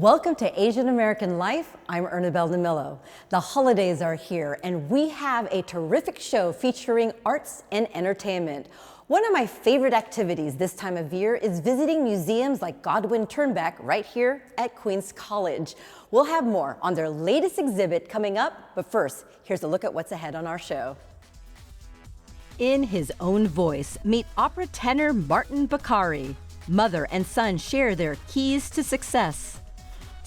Welcome to Asian American Life. I'm Ernabelle DeMillo. The holidays are here, and we have a terrific show featuring arts and entertainment. One of my favorite activities this time of year is visiting museums like Godwin-Ternbach right here at Queens College. We'll have more on their latest exhibit coming up, but first, here's a look at what's ahead on our show. In his own voice, meet opera tenor Martin Bakari. Mother and son share their keys to success.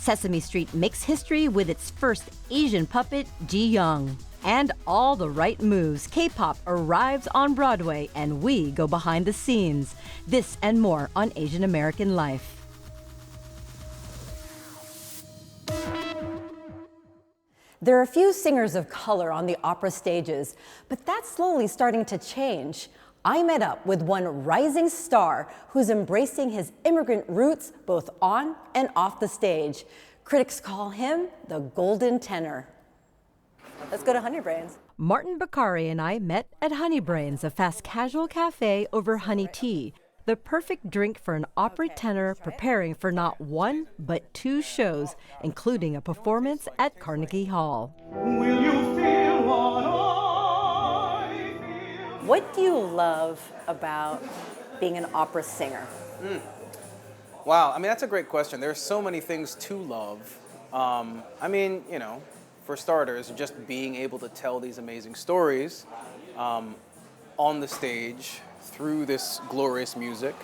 Sesame Street makes history with its first Asian puppet, Ji Young. And all the right moves, K-pop arrives on Broadway and we go behind the scenes. This and more on Asian American Life. There are a few singers of color on the opera stages, but that's slowly starting to change. I met up with one rising star who's embracing his immigrant roots both on and off the stage. Critics call him the golden tenor. Let's go to Honey Brains. Martin Bakari and I met at Honey Brains, a fast casual cafe over honey tea. The perfect drink for an opera tenor preparing for not one, but two shows, including a performance at Carnegie Hall. Will you feel what I feel? What do you love about being an opera singer? Wow, I mean, that's a great question. There's so many things to love. For starters, just being able to tell these amazing stories on the stage through this glorious music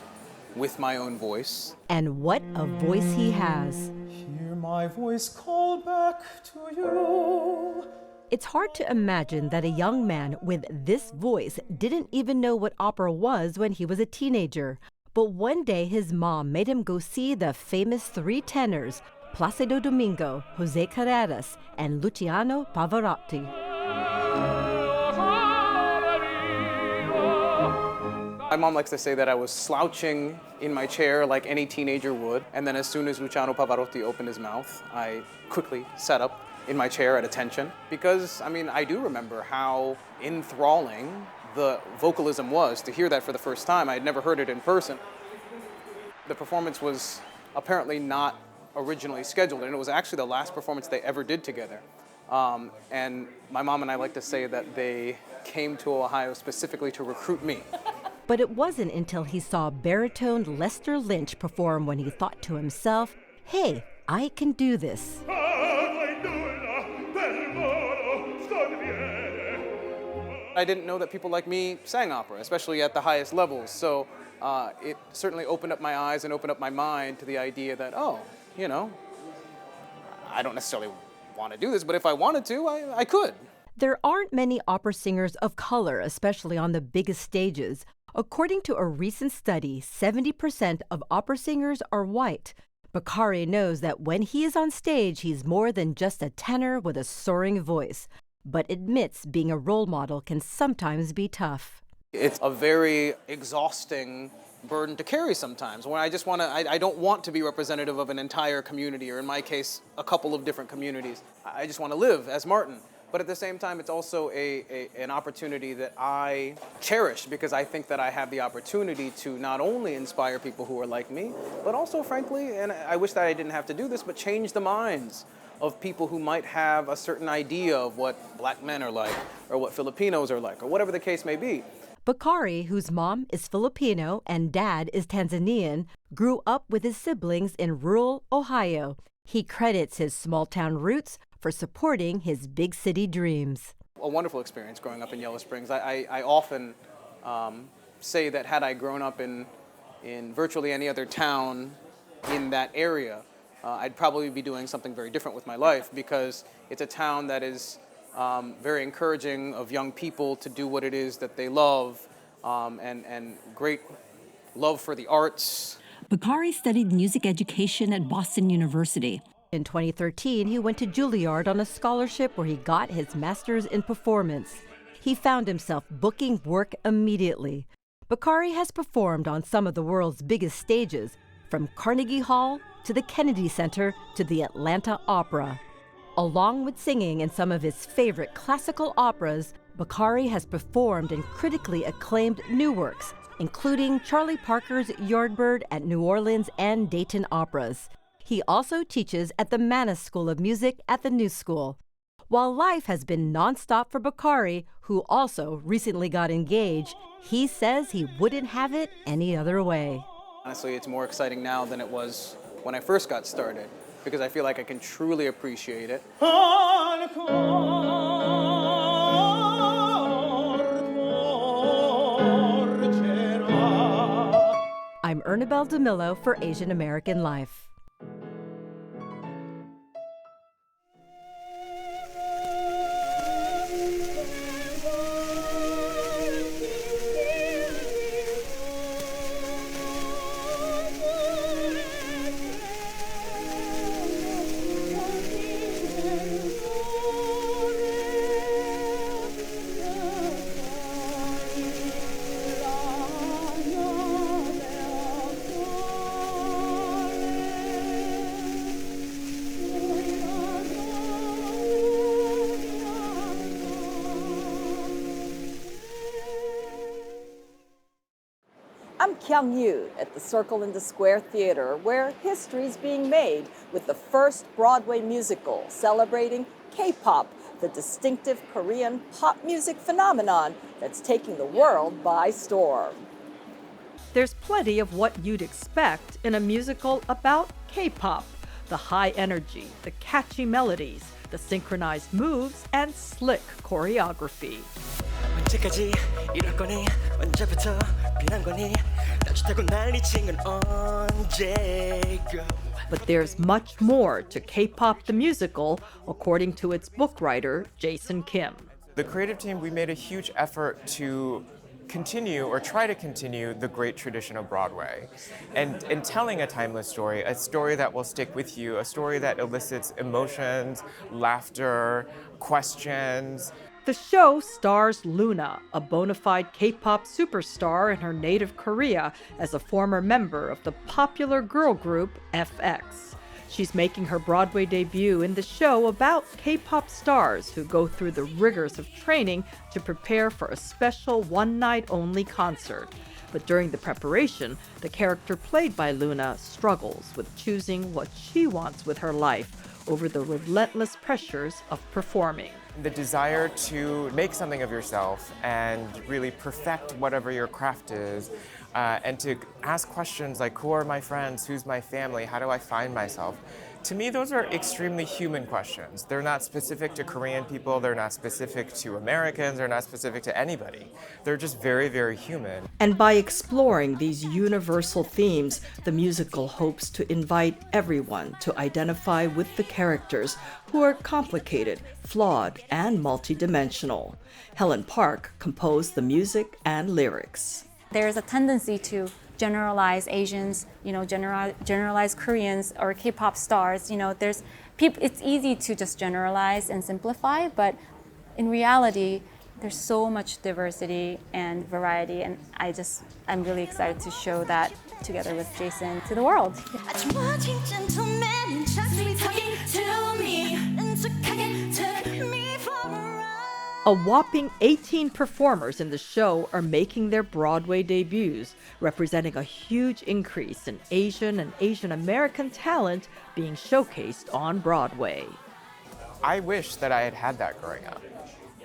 with my own voice. And what a voice he has. Hear my voice call back to you. It's hard to imagine that a young man with this voice didn't even know what opera was when he was a teenager. But one day his mom made him go see the famous three tenors, Placido Domingo, Jose Carreras, and Luciano Pavarotti. My mom likes to say that I was slouching in my chair like any teenager would, and then as soon as Luciano Pavarotti opened his mouth, I quickly sat up in my chair at attention, because, I do remember how enthralling the vocalism was. To hear that for the first time, I had never heard it in person. The performance was apparently not originally scheduled, and it was actually the last performance they ever did together. And my mom and I like to say that they came to Ohio specifically to recruit me. But it wasn't until he saw baritone Lester Lynch perform when he thought to himself, hey, I can do this. I didn't know that people like me sang opera, especially at the highest levels. So it certainly opened up my eyes and opened up my mind to the idea that, I don't necessarily want to do this, but if I wanted to, I could. There aren't many opera singers of color, especially on the biggest stages. According to a recent study, 70% of opera singers are white. Bakari knows that when he is on stage, he's more than just a tenor with a soaring voice, but admits being a role model can sometimes be tough. It's a very exhausting burden to carry sometimes, when I don't want to be representative of an entire community, or in my case, a couple of different communities. I just want to live as Martin. But at the same time, it's also an opportunity that I cherish, because I think that I have the opportunity to not only inspire people who are like me, but also, frankly, and I wish that I didn't have to do this, but change the minds of people who might have a certain idea of what black men are like, or what Filipinos are like, or whatever the case may be. Bakari, whose mom is Filipino and dad is Tanzanian, grew up with his siblings in rural Ohio. He credits his small-town roots for supporting his big city dreams. A wonderful experience growing up in Yellow Springs. I often say that had I grown up in virtually any other town in that area, I'd probably be doing something very different with my life, because it's a town that is very encouraging of young people to do what it is that they love, and great love for the arts. Bakari studied music education at Boston University. In 2013, he went to Juilliard on a scholarship where he got his master's in performance. He found himself booking work immediately. Bakari has performed on some of the world's biggest stages, from Carnegie Hall to the Kennedy Center to the Atlanta Opera. Along with singing in some of his favorite classical operas, Bakari has performed in critically acclaimed new works, including Charlie Parker's Yardbird at New Orleans and Dayton Operas. He also teaches at the Mannes School of Music at the New School. While life has been nonstop for Bakari, who also recently got engaged, he says he wouldn't have it any other way. Honestly, it's more exciting now than it was when I first got started, because I feel like I can truly appreciate it. I'm Ernabel DeMillo for Asian American Life. I'm Kyung-Yu at the Circle in the Square Theater, where history's being made with the first Broadway musical celebrating K-pop, the distinctive Korean pop music phenomenon that's taking the world by storm. There's plenty of what you'd expect in a musical about K-pop. The high energy, the catchy melodies, the synchronized moves, and slick choreography. 언제까지 이럴 거니 언제부터 변한 거니 따뜻하고 날 잊힌 건 언제고. But there's much more to K-pop the musical, according to its book writer, Jason Kim. The creative team, we made a huge effort to continue or try to continue the great tradition of Broadway and telling a timeless story, a story that will stick with you, a story that elicits emotions, laughter, questions. The show stars Luna, a bona fide K-pop superstar in her native Korea as a former member of the popular girl group FX. She's making her Broadway debut in the show about K-pop stars who go through the rigors of training to prepare for a special one-night-only concert. But during the preparation, the character played by Luna struggles with choosing what she wants with her life over the relentless pressures of performing. The desire to make something of yourself and really perfect whatever your craft is, and to ask questions like, who are my friends, who's my family, how do I find myself? To me, those are extremely human questions. They're not specific to Korean people, they're not specific to Americans, they're not specific to anybody. They're just very, very human. And by exploring these universal themes, the musical hopes to invite everyone to identify with the characters who are complicated, flawed, and multidimensional. Helen Park composed the music and lyrics. There's a tendency to generalize Asians, generalize Koreans or K-pop stars. There's people. It's easy to just generalize and simplify, but in reality, there's so much diversity and variety, and I'm really excited to show that together with Jason to the world. A whopping 18 performers in the show are making their Broadway debuts, representing a huge increase in Asian and Asian American talent being showcased on Broadway. I wish that I had had that growing up.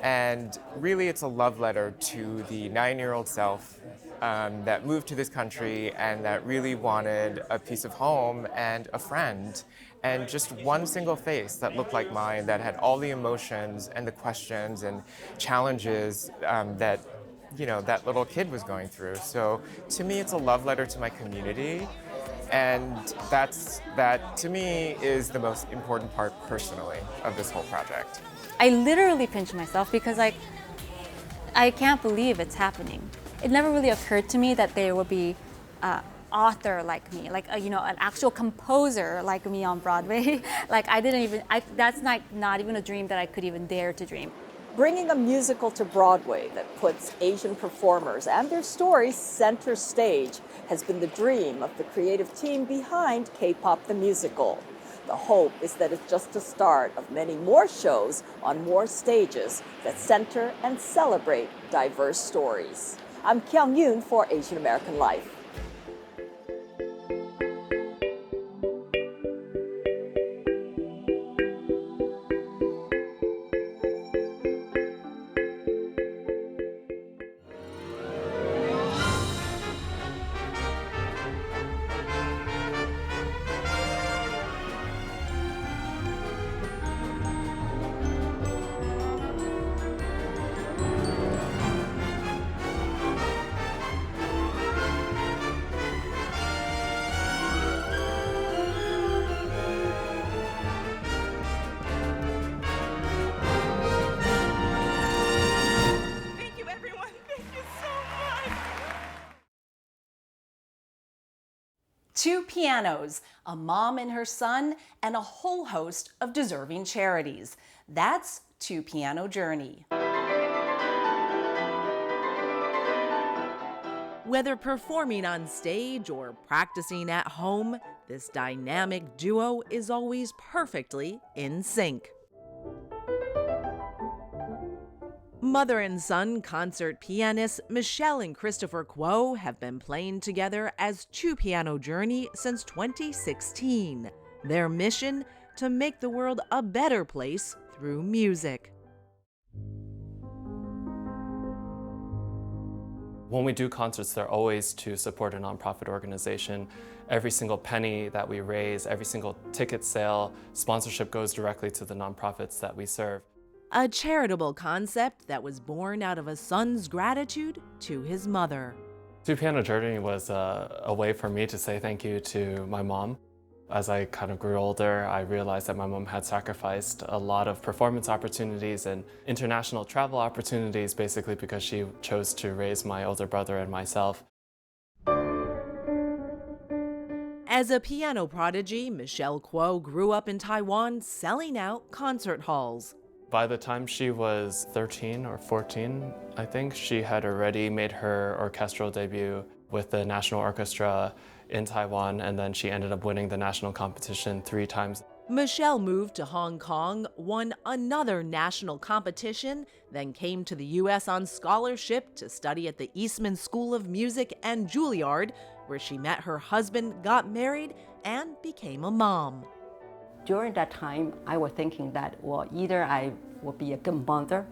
And really, it's a love letter to the 9-year-old self that moved to this country and that really wanted a piece of home and a friend and just one single face that looked like mine, that had all the emotions and the questions and challenges that that little kid was going through. So to me, it's a love letter to my community, and that to me is the most important part personally of this whole project. I literally pinch myself because I can't believe it's happening. It never really occurred to me that there would be author like me, an actual composer like me on Broadway. That's not even a dream that I could even dare to dream. Bringing a musical to Broadway that puts Asian performers and their stories center stage has been the dream of the creative team behind K-pop the musical. The hope is that it's just the start of many more shows on more stages that center and celebrate diverse stories. I'm Kyung-Yoon for Asian American Life. 2 pianos, a mom and her son, and a whole host of deserving charities. That's 2 Piano Journey. Whether performing on stage or practicing at home, this dynamic duo is always perfectly in sync. Mother and son concert pianists Michelle and Christopher Kuo have been playing together as 2 Piano Journey since 2016. Their mission? To make the world a better place through music. When we do concerts, they're always to support a nonprofit organization. Every single penny that we raise, every single ticket sale, sponsorship goes directly to the nonprofits that we serve. A charitable concept that was born out of a son's gratitude to his mother. 2 Piano Journey was a way for me to say thank you to my mom. As I kind of grew older, I realized that my mom had sacrificed a lot of performance opportunities and international travel opportunities basically because she chose to raise my older brother and myself. As a piano prodigy, Michelle Kuo grew up in Taiwan selling out concert halls. By the time she was 13 or 14, I think, she had already made her orchestral debut with the National Orchestra in Taiwan, and then she ended up winning the national competition 3 times. Michelle moved to Hong Kong, won another national competition, then came to the U.S. on scholarship to study at the Eastman School of Music and Juilliard, where she met her husband, got married, and became a mom. During that time, I was thinking that, well, either I will be a good mother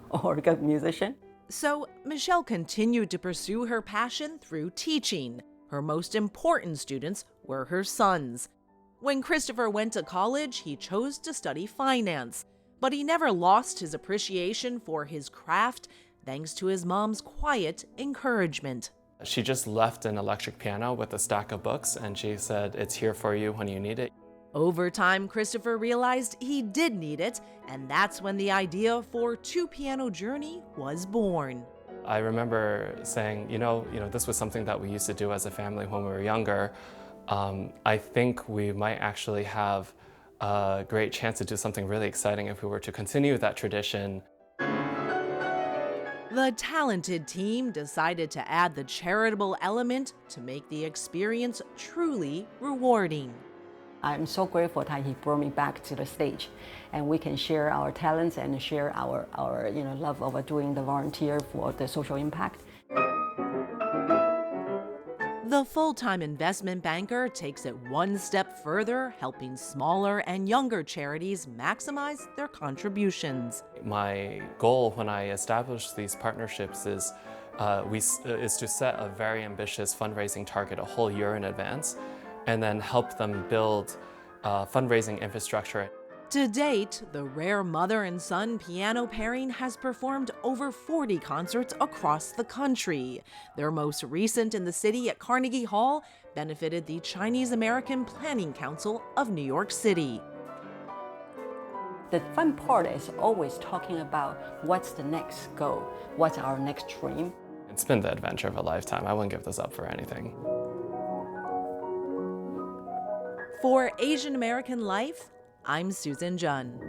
or a good musician. So Michelle continued to pursue her passion through teaching. Her most important students were her sons. When Christopher went to college, he chose to study finance, but he never lost his appreciation for his craft thanks to his mom's quiet encouragement. She just left an electric piano with a stack of books, and she said, "It's here for you when you need it." Over time, Christopher realized he did need it, and that's when the idea for 2 Piano Journey was born. I remember saying, you know, this was something that we used to do as a family when we were younger. I think we might actually have a great chance to do something really exciting if we were to continue that tradition. The talented team decided to add the charitable element to make the experience truly rewarding. I'm so grateful that he brought me back to the stage, and we can share our talents and share our love of doing the volunteer for the social impact. The full-time investment banker takes it one step further, helping smaller and younger charities maximize their contributions. My goal when I established these partnerships is to set a very ambitious fundraising target a whole year in advance, and then help them build fundraising infrastructure. To date, the rare mother and son piano pairing has performed over 40 concerts across the country. Their most recent in the city at Carnegie Hall benefited the Chinese American Planning Council of New York City. The fun part is always talking about what's the next goal, what's our next dream. It's been the adventure of a lifetime. I wouldn't give this up for anything. For Asian American Life, I'm Susan Jun.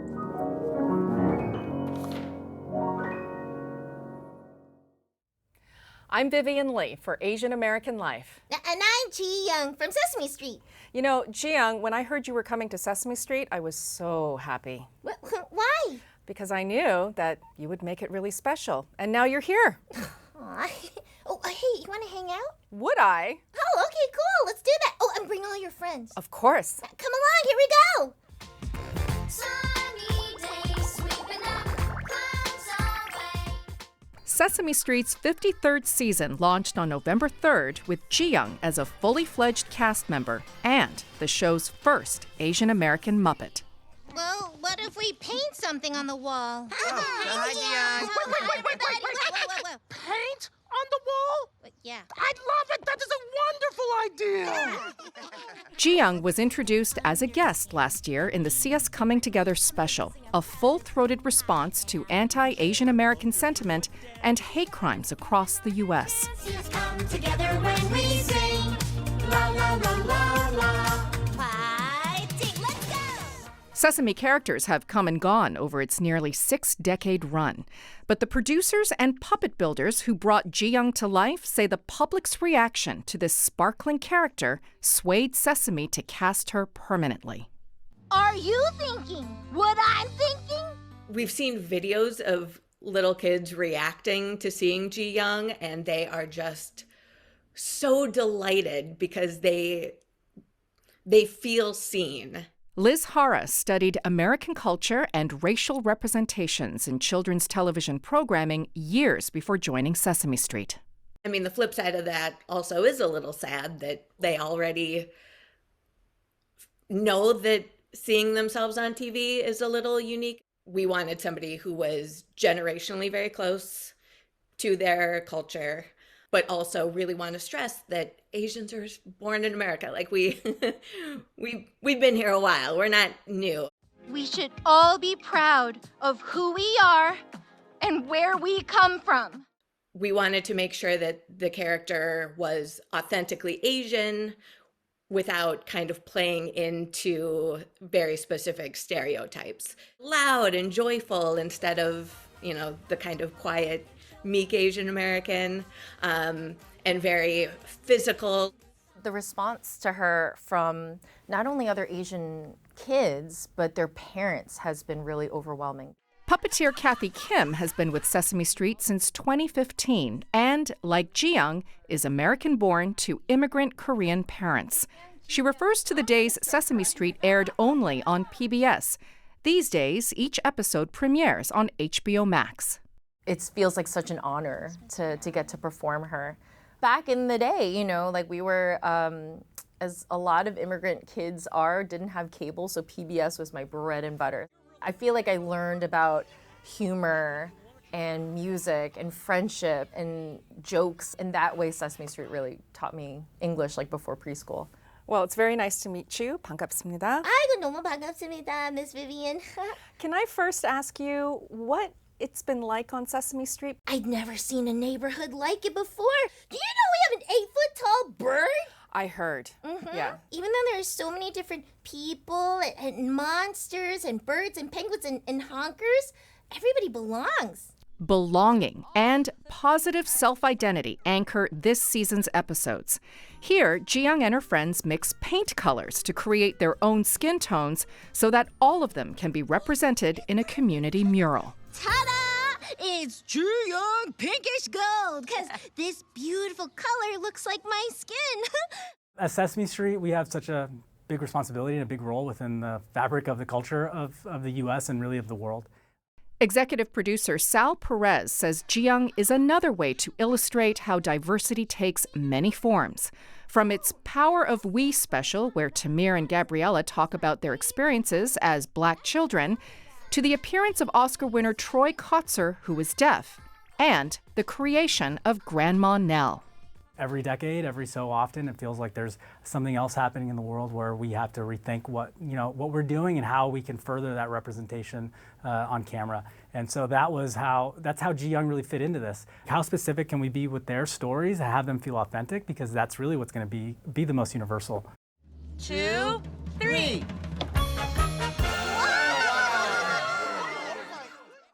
I'm Vivian Lee for Asian American Life. And I'm Ji Young from Sesame Street. You know, Ji Young, when I heard you were coming to Sesame Street, I was so happy. Why? Because I knew that you would make it really special. And now you're here. Oh, hey, you want to hang out? Would I? Oh, okay, cool. Let's do that. Oh, and bring all your friends. Of course. Come along, here we go. Sesame Street's 53rd season launched on November 3rd with Ji Young as a fully fledged cast member and the show's first Asian American Muppet. Well, what if we paint something on the wall? Wait. Paint on the wall? Yeah. I'd love it. That is a wonderful idea. Ji Young was introduced as a guest last year in the See Us Coming Together special, a full-throated response to anti-Asian American sentiment and hate crimes across the U.S. See us come together when we sing. la la la la la. Fighting, let's go! Sesame characters have come and gone over its nearly 6-decade run. But the producers and puppet builders who brought Ji-young to life say the public's reaction to this sparkling character swayed Sesame to cast her permanently. Are you thinking what I'm thinking? We've seen videos of little kids reacting to seeing Ji-young, and they are just so delighted because they feel seen. Liz Hara studied American culture and racial representations in children's television programming years before joining Sesame Street. I mean, the flip side of that also is a little sad that they already know that seeing themselves on TV is a little unique. We wanted somebody who was generationally very close to their culture, but also really want to stress that Asians are born in America. Like we've been here a while. We're not new. We should all be proud of who we are and where we come from. We wanted to make sure that the character was authentically Asian without kind of playing into very specific stereotypes. Loud and joyful instead of, the kind of quiet, meek Asian American, and very physical. The response to her from not only other Asian kids, but their parents has been really overwhelming. Puppeteer Kathy Kim has been with Sesame Street since 2015 and, like Ji-young, is American-born to immigrant Korean parents. She refers to the days Sesame Street aired only on PBS. These days, each episode premieres on HBO Max. It feels like such an honor to get to perform her. Back in the day, we were, as a lot of immigrant kids are, didn't have cable, so PBS was my bread and butter. I feel like I learned about humor and music and friendship and jokes. In that way, Sesame Street really taught me English before preschool. Well, it's very nice to meet you. 반갑습니다. 아이고, 너무 반갑습니다, Miss Vivian. Can I first ask you what it's been like on Sesame Street? I'd never seen a neighborhood like it before. Do you know we have an 8-foot-tall bird? I heard, yeah. Even though there's so many different people and monsters and birds and penguins and honkers, everybody belongs. Belonging and positive self-identity anchor this season's episodes. Here, Ji-young and her friends mix paint colors to create their own skin tones so that all of them can be represented in a community mural. Ta-da! It's Ji-young pinkish gold, because this beautiful color looks like my skin. At Sesame Street, we have such a big responsibility and a big role within the fabric of the culture of the U.S. and really of the world. Executive producer Sal Perez says Ji-young is another way to illustrate how diversity takes many forms. From its Power of We special, where Tamir and Gabriella talk about their experiences as Black children, to the appearance of Oscar winner Troy Kotzer, who is deaf, and the creation of Grandma Nell. Every decade, every so often, it feels like there's something else happening in the world where we have to rethink what we're doing and how we can further that representation on camera. And so that's how Ji-young really fit into this. How specific can we be with their stories and have them feel authentic? Because that's really what's going to be the most universal. 2, 3.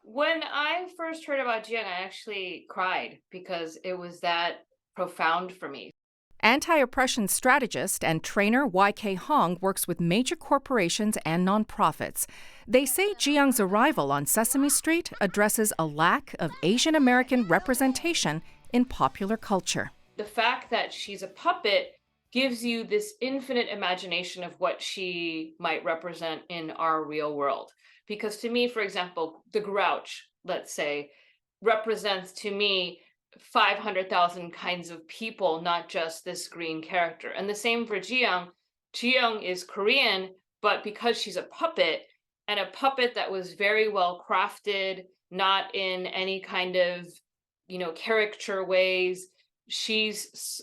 When I first heard about Ji-young, I actually cried because it was that profound for me. Anti-oppression strategist and trainer YK Hong works with major corporations and nonprofits. They say Ji-young's arrival on Sesame Street addresses a lack of Asian American representation in popular culture. The fact that she's a puppet gives you this infinite imagination of what she might represent in our real world. Because to me, for example, the Grouch, let's say, represents to me 500,000 kinds of people, not just this green character. And the same for Ji-young. Ji-young is Korean, but because she's a puppet, and a puppet that was very well crafted, not in any kind of, caricature ways, she's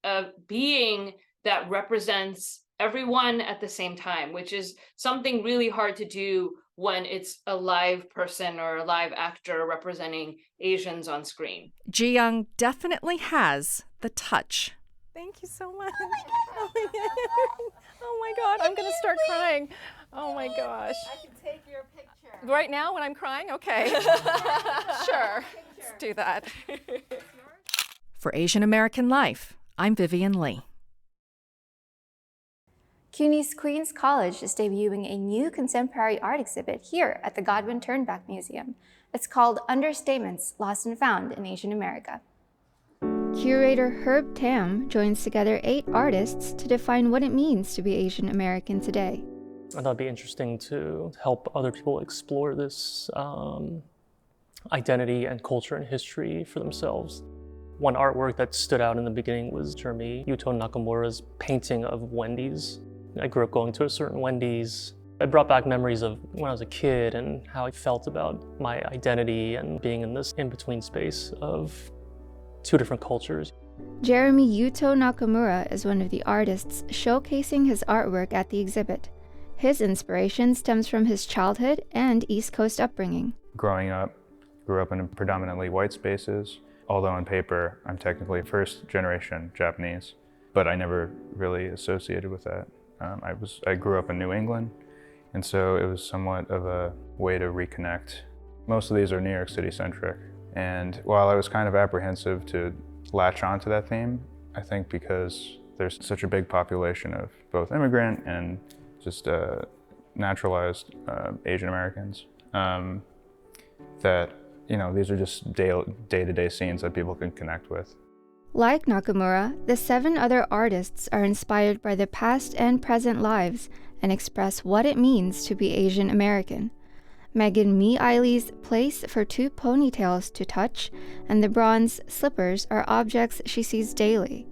a being that represents everyone at the same time, which is something really hard to do when it's a live person or a live actor representing Asians on screen. Ji-young definitely has the touch. Thank you so much. Oh my God, I'm gonna start crying. Oh my gosh. I can take your picture. Right now when I'm crying? Okay. Sure, let's do that. For Asian American Life, I'm Vivian Lee. CUNY's Queens College is debuting a new contemporary art exhibit here at the Godwin-Ternbach Museum. It's called Understatements, Lost and Found in Asian America. Curator Herb Tam joins together 8 artists to define what it means to be Asian American today. I thought it'd be interesting to help other people explore this identity and culture and history for themselves. One artwork that stood out in the beginning was Jeremy Yuto Nakamura's painting of Wendy's. I grew up going to a certain Wendy's. It brought back memories of when I was a kid and how I felt about my identity and being in this in-between space of 2 different cultures. Jeremy Yuto Nakamura is one of the artists showcasing his artwork at the exhibit. His inspiration stems from his childhood and East Coast upbringing. Growing up, grew up in predominantly white spaces, although on paper I'm technically first generation Japanese, but I never really associated with that. I grew up in New England, and so it was somewhat of a way to reconnect. Most of these are New York City centric. And while I was kind of apprehensive to latch onto that theme, I think because there's such a big population of both immigrant and just naturalized Asian Americans, that, you know, these are just day-to-day scenes that people can connect with. Like Nakamura, the 7 other artists are inspired by their past and present lives and express what it means to be Asian American. Megan Mee Eiley's place for 2 ponytails to touch and the bronze slippers are objects she sees daily,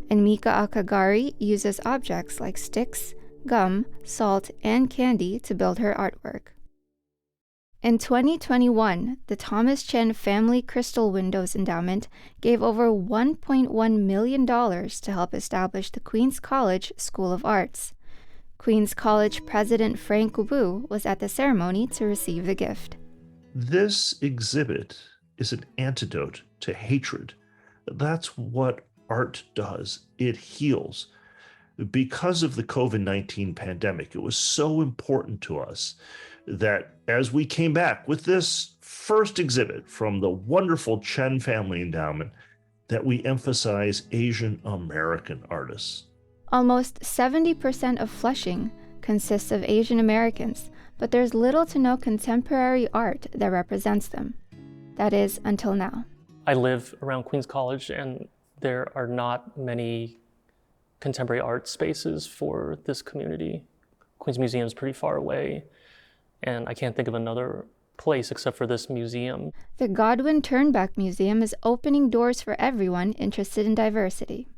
and Mika Akagari uses objects like sticks, gum, salt, and candy to build her artwork. In 2021, the Thomas Chen Family Crystal Windows Endowment gave over $1.1 million to help establish the Queens College School of Arts. Queens College President Frank Wu was at the ceremony to receive the gift. This exhibit is an antidote to hatred. That's what art does. It heals. Because of the COVID-19 pandemic, it was so important to us that as we came back with this first exhibit from the wonderful Chen Family Endowment, that we emphasize Asian American artists. Almost 70% of Flushing consists of Asian Americans, but there's little to no contemporary art that represents them. That is, until now. I live around Queens College, and there are not many contemporary art spaces for this community. Queens Museum is pretty far away, and I can't think of another place except for this museum. The Godwin-Ternbach Museum is opening doors for everyone interested in diversity.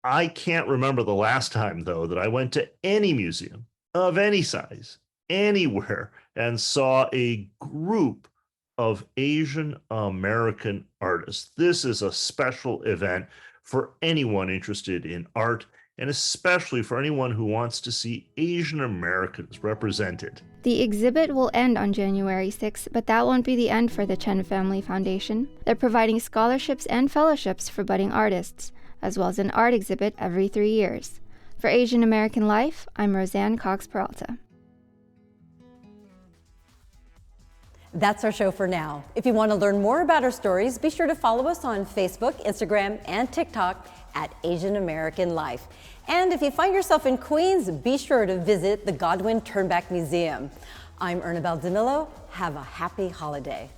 I can't remember the last time, though, that I went to any museum of any size, anywhere, and saw a group of Asian American artists. This is a special event for anyone interested in art, and especially for anyone who wants to see Asian Americans represented. The exhibit will end on January 6th, but that won't be the end for the Chen Family Foundation. They're providing scholarships and fellowships for budding artists, as well as an art exhibit every 3 years. For Asian American Life, I'm Roseanne Cox-Peralta. That's our show for now. If you want to learn more about our stories, be sure to follow us on Facebook, Instagram, and TikTok at Asian American Life. And if you find yourself in Queens, be sure to visit the Godwin-Ternbach Museum. I'm Ernabelle DeMillo. Have a happy holiday.